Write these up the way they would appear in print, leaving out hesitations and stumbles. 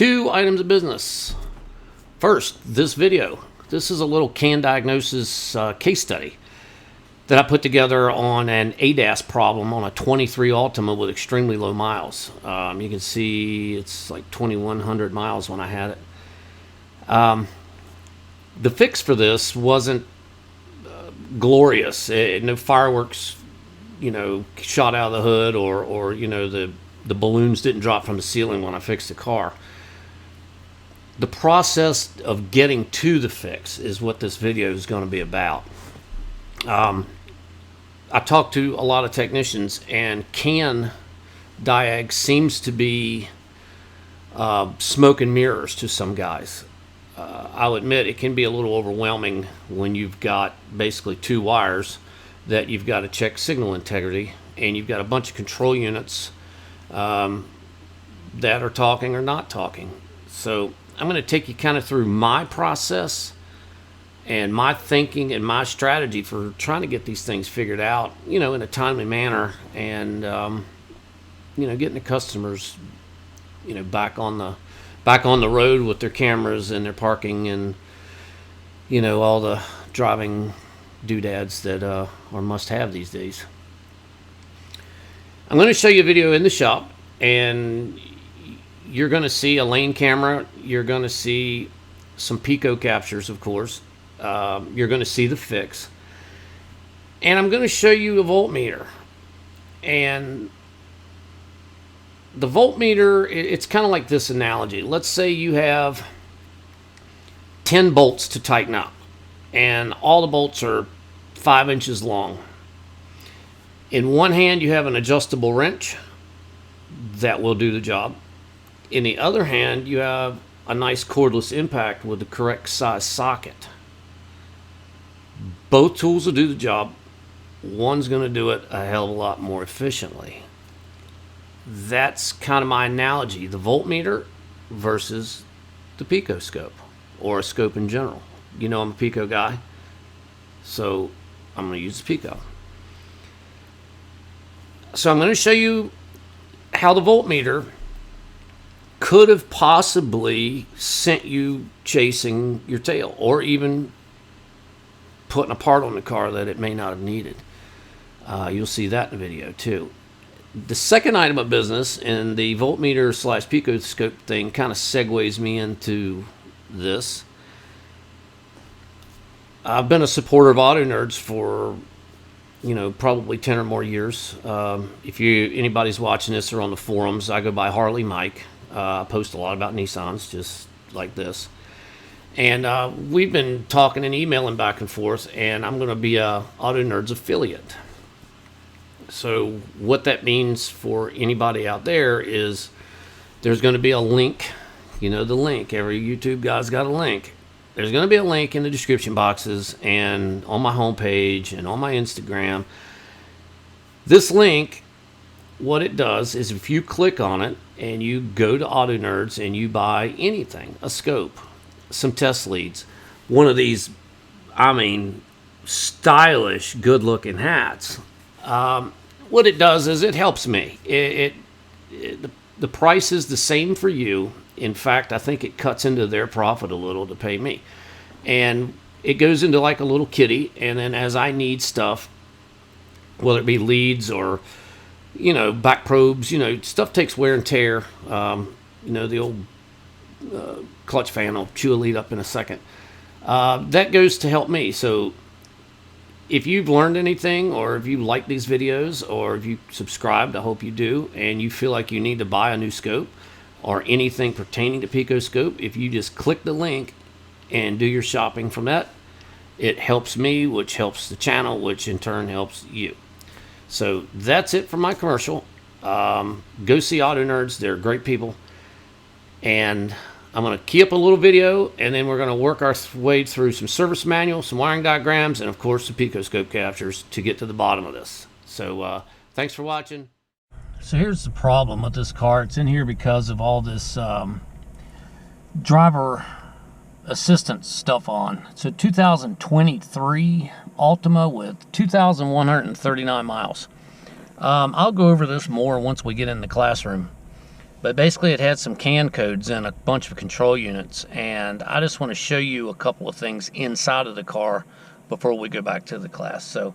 Two items of business. First, this video. This is a little CAN Diagnosis case study that I put together on an ADAS problem on a 23 Altima with extremely low miles. You can see it's like 2,100 miles when I had it. The fix for this wasn't glorious. No fireworks, shot out of the hood, or the balloons didn't drop from the ceiling when I fixed the car. The process of getting to the fix is what this video is going to be about. I talked to a lot of technicians, and CAN Diag seems to be smoke and mirrors to some guys. I'll admit it can be a little overwhelming when you've got basically two wires that you've got to check signal integrity, and you've got a bunch of control units that are talking or not talking. So I'm going to take you kind of through my process and my thinking and my strategy for trying to get these things figured out, in a timely manner, and getting the customers, back on the road with their cameras and their parking and all the driving doodads that are must-have these days. I'm going to show you a video in the shop, and you're going to see a lane camera. You're going to see some Pico captures, of course. You're going to see the fix. And I'm going to show you a voltmeter. And the voltmeter, it's kind of like this analogy. Let's say you have 10 bolts to tighten up, and all the bolts are 5 inches long. In one hand, you have an adjustable wrench that will do the job. In the other hand, you have a nice cordless impact with the correct size socket. Both tools will do the job. One's going to do it a hell of a lot more efficiently. That's kind of my analogy, the voltmeter versus the Pico scope, or a scope in general. I'm a Pico guy, so I'm going to use the Pico. So I'm going to show you how the voltmeter could have possibly sent you chasing your tail, or even putting a part on the car that it may not have needed. You'll see that in the video too. The second item of business, and the voltmeter / Pico scope thing kind of segues me into this. I've been a supporter of Auto Nerds for probably 10 or more years. If anybody's watching this or on the forums, I go by Harley Mike. I post a lot about Nissans, just like this. And we've been talking and emailing back and forth, and I'm going to be a Auto Nerds affiliate. So what that means for anybody out there is there's going to be a link. The link. Every YouTube guy's got a link. There's going to be a link in the description boxes and on my homepage and on my Instagram. This link, what it does is if you click on it and you go to Auto Nerds and you buy anything, a scope, some test leads, one of these, stylish, good-looking hats, what it does is it helps me. The price is the same for you. In fact, I think it cuts into their profit a little to pay me. And it goes into like a little kitty, and then as I need stuff, whether it be leads or, back probes, stuff takes wear and tear. The old clutch fan will chew a lead up in a second. That goes to help me. So if you've learned anything, or if you like these videos, or if you subscribed, I hope you do, and you feel like you need to buy a new scope or anything pertaining to Pico scope, if you just click the link and do your shopping from that, it helps me, which helps the channel, which in turn helps you. So that's it for my commercial. Go see Auto Nerds. They're great people. And I'm going to key up a little video, and then we're going to work our way through some service manual, some wiring diagrams, and of course the Pico scope captures to get to the bottom of this. So thanks for watching. So here's the problem with this car. It's in here because of all this driver assistance stuff on. It's a 2023 Altima with 2,139 miles. I'll go over this more once we get in the classroom. But basically it had some CAN codes and a bunch of control units, and I just want to show you a couple of things inside of the car before we go back to the class. So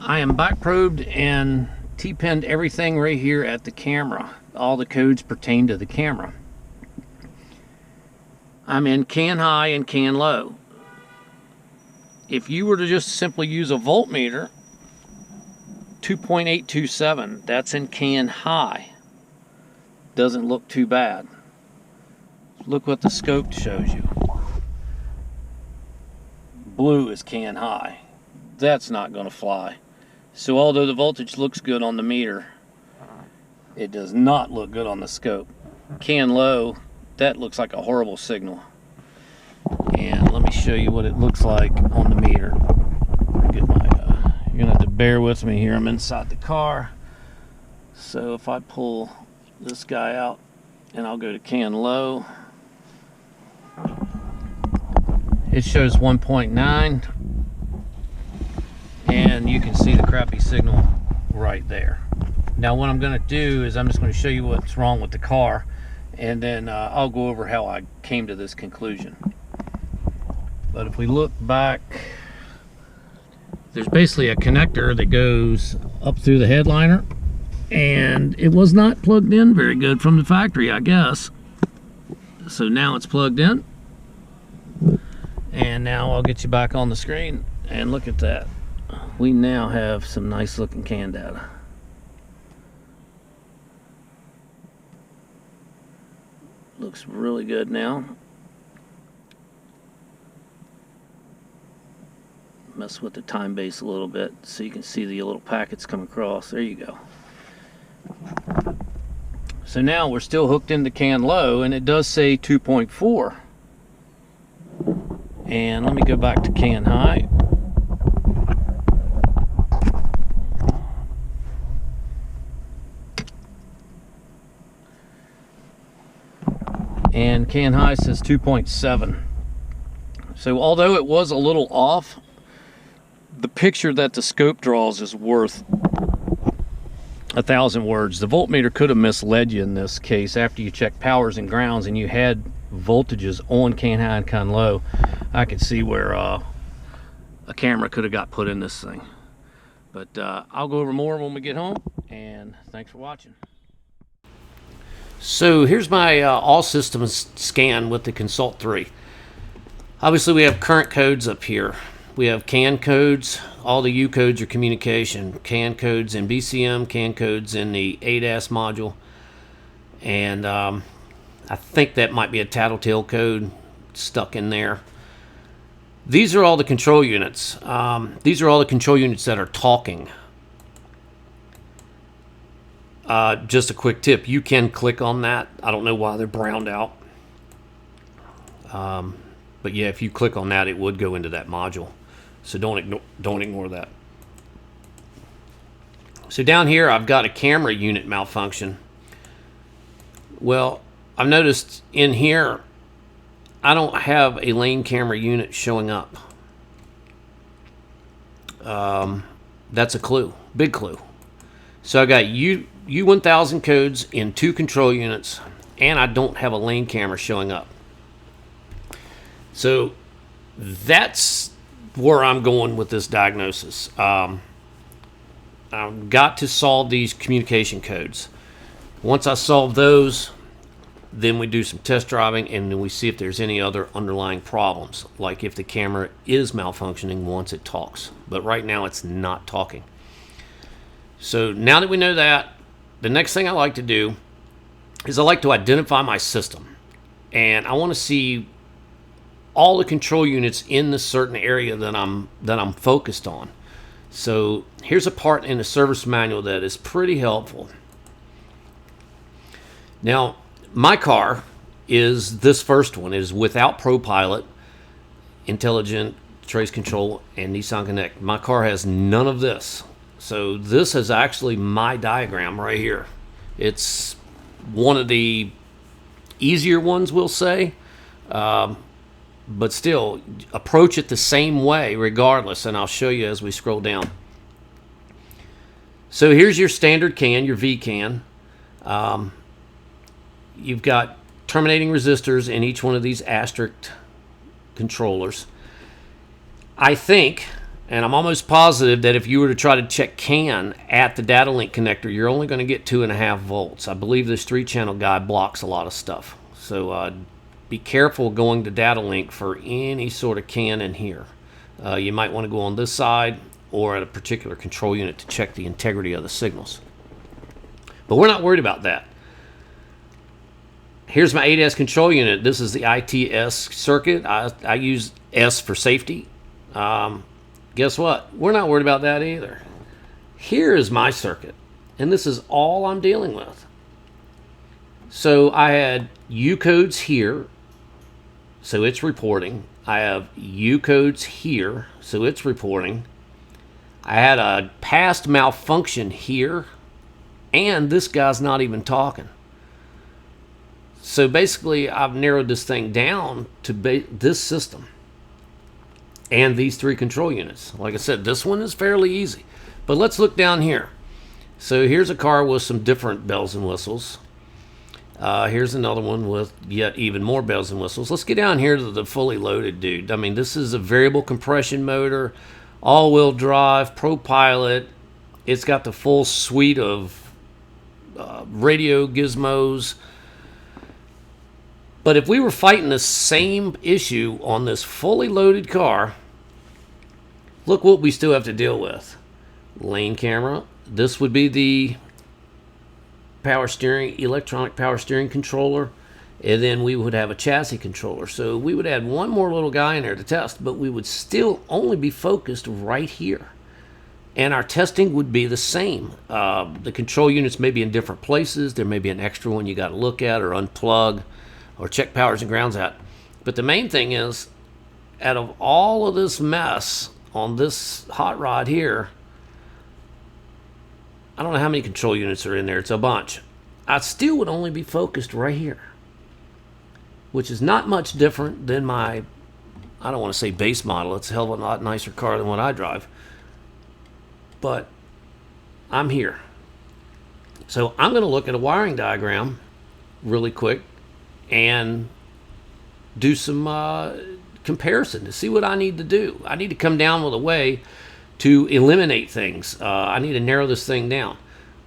I am back probed and T-pinned everything right here at the camera. All the codes pertain to the camera. I'm in CAN high and CAN low. If you were to just simply use a voltmeter, 2.827, that's in CAN high. Doesn't look too bad. Look what the scope shows you. Blue is CAN high. That's not going to fly. So although the voltage looks good on the meter, it does not look good on the scope. CAN low, that looks like a horrible signal. And let me show you what it looks like on the meter. Get my, you're going to have to bear with me here. I'm inside the car. So if I pull this guy out and I'll go to CAN low, it shows 1.9, and you can see the crappy signal right there. Now what I'm going to do is I'm just going to show you what's wrong with the car, and then I'll go over how I came to this conclusion. But if we look back, there's basically a connector that goes up through the headliner, and it was not plugged in very good from the factory, I guess. So now it's plugged in, and now I'll get you back on the screen and look at that. We now have some nice looking CAN data. Looks really good now. Mess with the time base a little bit so you can see the little packets come across. There you go. So now we're still hooked into CAN low, and it does say 2.4. And let me go back to CAN high. And CAN high says 2.7. So although it was a little off, the picture that the scope draws is worth 1,000 words. The voltmeter could have misled you in this case. After you check powers and grounds and you had voltages on CAN high and CAN low, I could see where a camera could have got put in this thing. But I'll go over more when we get home, and thanks for watching. So here's my all systems scan with the Consult 3. Obviously we have current codes up here. We have CAN codes. All the U codes are communication. CAN codes in BCM, CAN codes in the ADAS module. And I think that might be a tattletale code stuck in there. These are all the control units. These are all the control units that are talking. Just a quick tip, you can click on that. I don't know why they're browned out. But yeah, if you click on that, it would go into that module. So don't ignore that. So down here, I've got a camera unit malfunction. Well, I've noticed in here, I don't have a lane camera unit showing up. That's a clue, big clue. So I got U1000 codes in 2 control units, and I don't have a lane camera showing up. So that's where I'm going with this diagnosis. I've got to solve these communication codes. Once I solve those, then we do some test driving, and then we see if there's any other underlying problems, like if the camera is malfunctioning once it talks. But right now it's not talking. So now that we know that, the next thing I like to do is I like to identify my system, and I want to see all the control units in the certain area that I'm focused on. So here's a part in the service manual that is pretty helpful. Now, my car is this first one. It is without ProPilot, Intelligent Trace Control, and Nissan Connect. My car has none of this. So this is actually my diagram right here. It's one of the easier ones, we'll say. But still, approach it the same way regardless, and I'll show you as we scroll down. So here's your standard CAN, your VCAN. You've got terminating resistors in each one of these asterisk controllers. I think, and I'm almost positive, that if you were to try to check CAN at the data link connector, you're only going to get 2.5 volts. I believe this 3-channel guy blocks a lot of stuff. So be careful going to data link for any sort of CAN in here. You might want to go on this side or at a particular control unit to check the integrity of the signals. But we're not worried about that. Here's my 8S control unit. This is the ITS circuit. I use S for safety. Guess what? We're not worried about that either. Here is my circuit, and this is all I'm dealing with. So I had U codes here, so it's reporting. I have U codes here, so it's reporting. I had a past malfunction here, and this guy's not even talking. So basically, I've narrowed this thing down to this system and these 3 control units. Like I said, this one is fairly easy. But let's look down here. So here's a car with some different bells and whistles. Here's another one with yet even more bells and whistles. Let's get down here to the fully loaded dude. I mean, this is a variable compression motor, all-wheel drive, ProPilot. It's got the full suite of radio gizmos. But if we were fighting the same issue on this fully loaded car, look what we still have to deal with. Lane camera. This would be the power steering, electronic power steering controller. And then we would have a chassis controller. So we would add one more little guy in there to test, but we would still only be focused right here. And our testing would be the same. The control units may be in different places. There may be an extra one you got to look at or unplug, or check powers and grounds out. But the main thing is, out of all of this mess on this hot rod here, I don't know how many control units are in there. It's a bunch. I still would only be focused right here, which is not much different than my, I don't want to say base model. It's a hell of a lot nicer car than what I drive. But I'm here. So I'm going to look at a wiring diagram really quick and do some comparison to see what I need to do. I need to come down with a way to eliminate things. I need to narrow this thing down.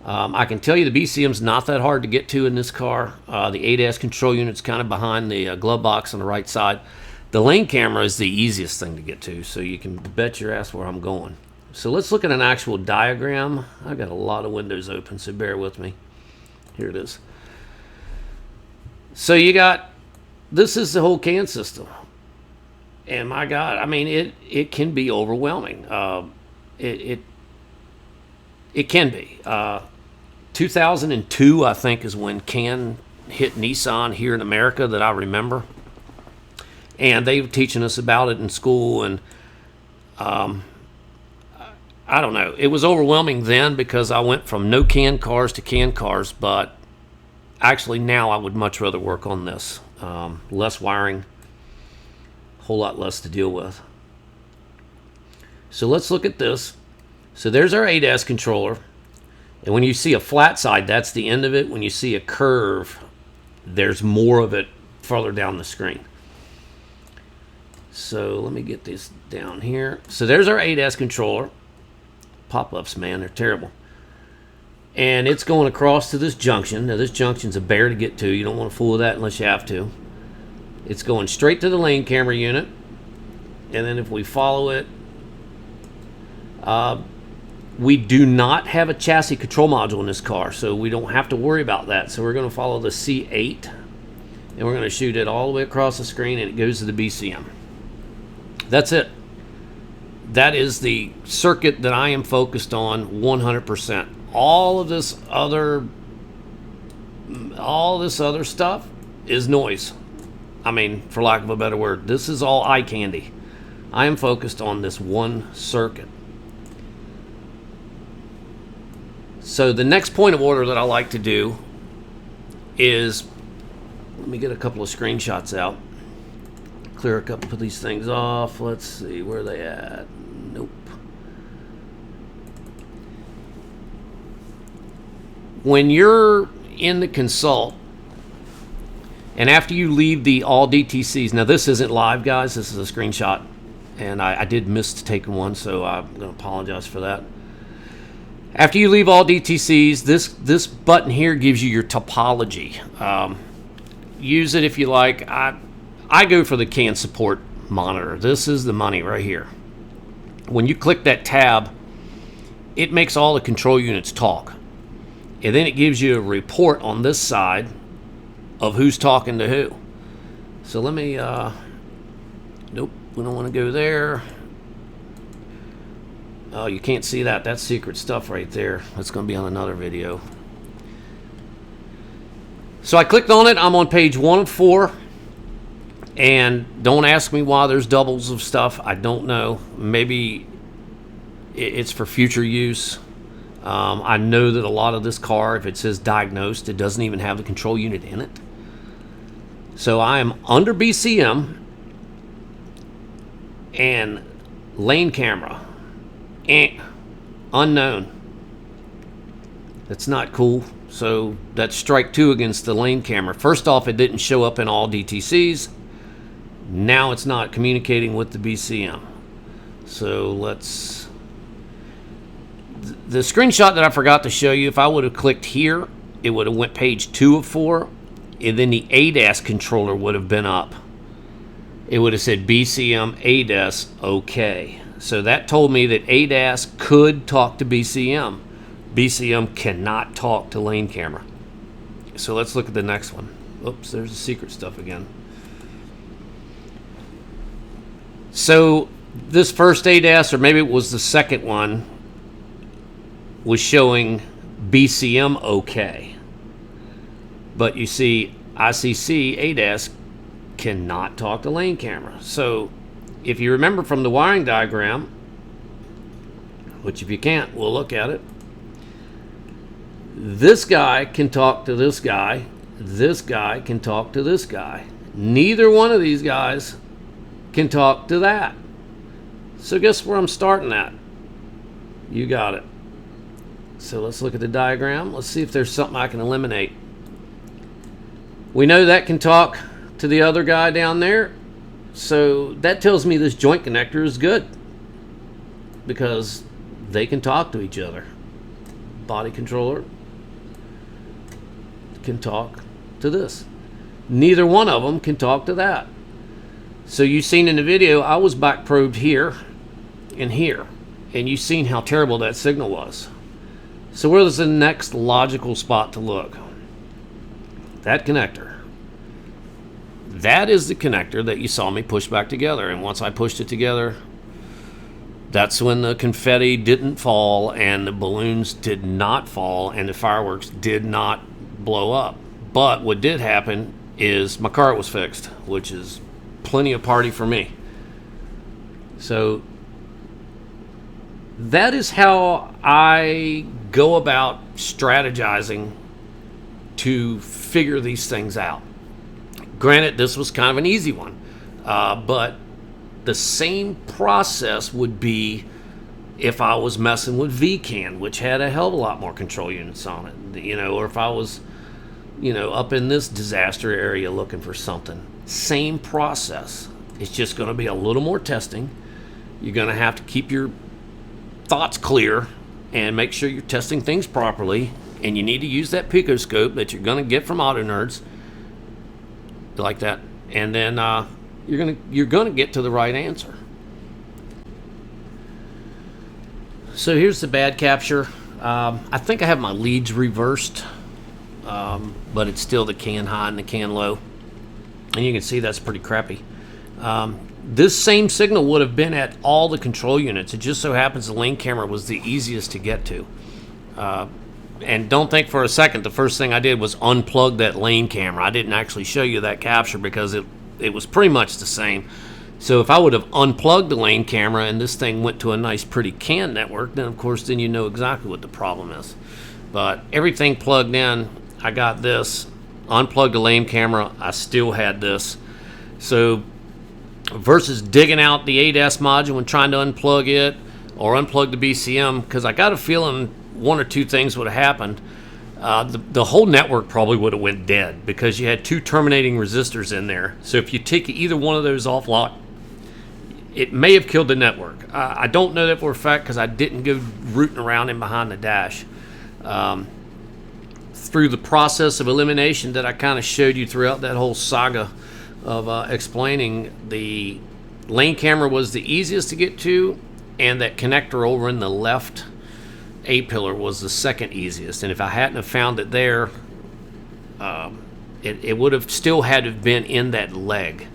I can tell you the BCM's not that hard to get to in this car. The 8S control unit's kind of behind the glove box on the right side. The lane camera is the easiest thing to get to, so you can bet your ass where I'm going. So let's look at an actual diagram. I've got a lot of windows open, so bear with me. Here it is. So you got, this is the whole CAN system. And my God, I mean, it can be overwhelming. It can be. 2002, I think, is when CAN hit Nissan here in America that I remember. And they were teaching us about it in school. And I don't know. It was overwhelming then because I went from no CAN cars to CAN cars. But actually now I would much rather work on this. Less wiring, a whole lot less to deal with. So let's look at this. So there's our 8S controller. And when you see a flat side, that's the end of it. When you see a curve, there's more of it further down the screen. So let me get this down here. So there's our 8S controller. Pop-ups, man, they're terrible. And it's going across to this junction. Now this junction's a bear to get to. You don't want to fool with that unless you have to. It's going straight to the lane camera unit. And then if we follow it, we do not have a chassis control module in this car, so we don't have to worry about that. So we're going to follow the C8, and we're going to shoot it all the way across the screen, and it goes to the BCM. That's it. That is the circuit that I am focused on 100%. All this other stuff is noise. I mean, for lack of a better word, this is all eye candy. I am focused on this one circuit. So the next point of order that I like to do is, let me get a couple of screenshots out. Clear a couple of these things off. Let's see, where are they at? Nope. When you're in the consult, and after you leave the all DTCs, now this isn't live, guys, this is a screenshot, and I did miss taking one, so I'm going to apologize for that. After you leave all DTCs, this button here gives you your topology. Use it if you like. I go for the CAN support monitor. This is the money right here. When you click that tab, it makes all the control units talk. And then it gives you a report on this side of who's talking to who. So let me, nope, we don't want to go there. Oh, you can't see that. That's secret stuff right there. That's going to be on another video. So I clicked on it. I'm on page 1 of 4. And don't ask me why there's doubles of stuff. I don't know. Maybe it's for future use. I know that a lot of this car, if it says diagnosed, it doesn't even have the control unit in it. So I am under BCM and lane camera. Unknown. That's not cool. So that's strike 2 against the lane camera. First off, it didn't show up in all DTCs. Now it's not communicating with the BCM. So let's... The screenshot that I forgot to show you, if I would have clicked here, it would have went page 2 of 4, and then the ADAS controller would have been up. It would have said BCM ADAS OK. So that told me that ADAS could talk to BCM. BCM cannot talk to lane camera. So let's look at the next one. Oops, there's the secret stuff again. So this first ADAS, or maybe it was the second one, was showing BCM OK. But you see, ICC ADAS cannot talk to lane camera. So if you remember from the wiring diagram, which if you can't, we'll look at it. This guy can talk to this guy. This guy can talk to this guy. Neither one of these guys can talk to that. So guess where I'm starting at? You got it. So let's look at the diagram. Let's see if there's something I can eliminate. We know that can talk to the other guy down there. So that tells me this joint connector is good, because they can talk to each other. Body controller can talk to this. Neither one of them can talk to that. So you've seen in the video, I was back probed here and here, and you've seen how terrible that signal was. So where's the next logical spot to look? That connector. That is the connector that you saw me push back together. And once I pushed it together, that's when the confetti didn't fall, and the balloons did not fall, and the fireworks did not blow up. But what did happen is my car was fixed, which is plenty of party for me. So that is how I go about strategizing to figure these things out. Granted, this was kind of an easy one, but the same process would be if I was messing with VCAN, which had a hell of a lot more control units on it, or if I was, up in this disaster area looking for something. Same process. It's just going to be a little more testing. You're going to have to keep your thoughts clear and make sure you're testing things properly. And you need to use that picoscope that you're going to get from Auto Nerds, like that, and then you're gonna get to the right answer. So here's the bad capture. I think I have my leads reversed, but it's still the CAN high and the CAN low, and you can see that's pretty crappy. This same signal would have been at all the control units. It just so happens the lane camera was the easiest to get to. And don't think for a second the first thing I did was unplug that lane camera. I didn't actually show you that capture because it was pretty much the same. So if I would have unplugged the lane camera and this thing went to a nice pretty CAN network, then of course then you know exactly what the problem is. But everything plugged in, I got this. Unplugged the lane camera, I still had this. So versus digging out the ADAS module and trying to unplug it or unplug the BCM, because I got a feeling one or two things would have happened. The whole network probably would have went dead because you had two terminating resistors in there. So if you take either one of those off lock, it may have killed the network. I don't know that for a fact because I didn't go rooting around in behind the dash. Through the process of elimination that I kind of showed you throughout that whole saga of explaining, the lane camera was the easiest to get to, and that connector over in the left A-pillar was the second easiest. And if I hadn't have found it there, it would have still had to have been in that leg.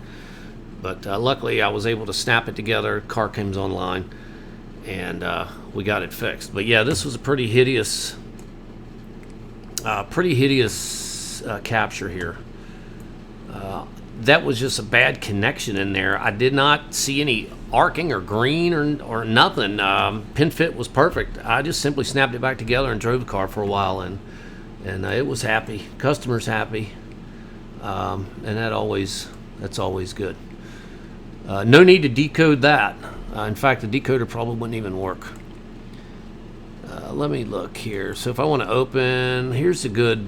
But luckily I was able to snap it together. Car comes online, and we got it fixed. But yeah, this was a pretty hideous capture here. That was just a bad connection in there. I did not see any arcing or green or nothing. Pin fit was perfect. I just simply snapped it back together and drove the car for a while, and it was happy. Customer's happy, and that's always good. No need to decode that. In fact, the decoder probably wouldn't even work. Let me look here. So if I want to open, here's a good.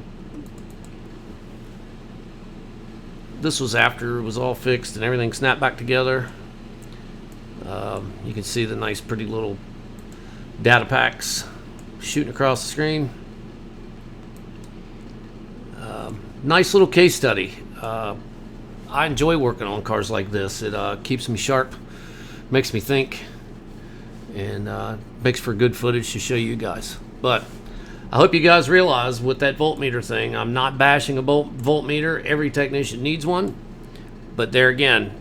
This was after it was all fixed and everything snapped back together. You can see the nice, pretty little data packs shooting across the screen. Nice little case study. I enjoy working on cars like this. It keeps me sharp, makes me think, and makes for good footage to show you guys. But I hope you guys realize with that voltmeter thing, I'm not bashing a voltmeter. Every technician needs one. But there again,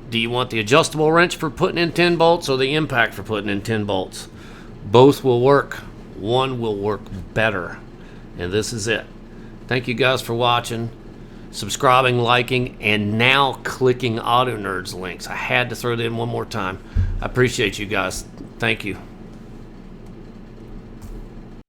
do you want the adjustable wrench for putting in 10 bolts or the impact for putting in 10 bolts? Both will work. One will work better. And this is it. Thank you guys for watching, subscribing, liking, and now clicking Auto Nerds links. I had to throw that in one more time. I appreciate you guys. Thank you.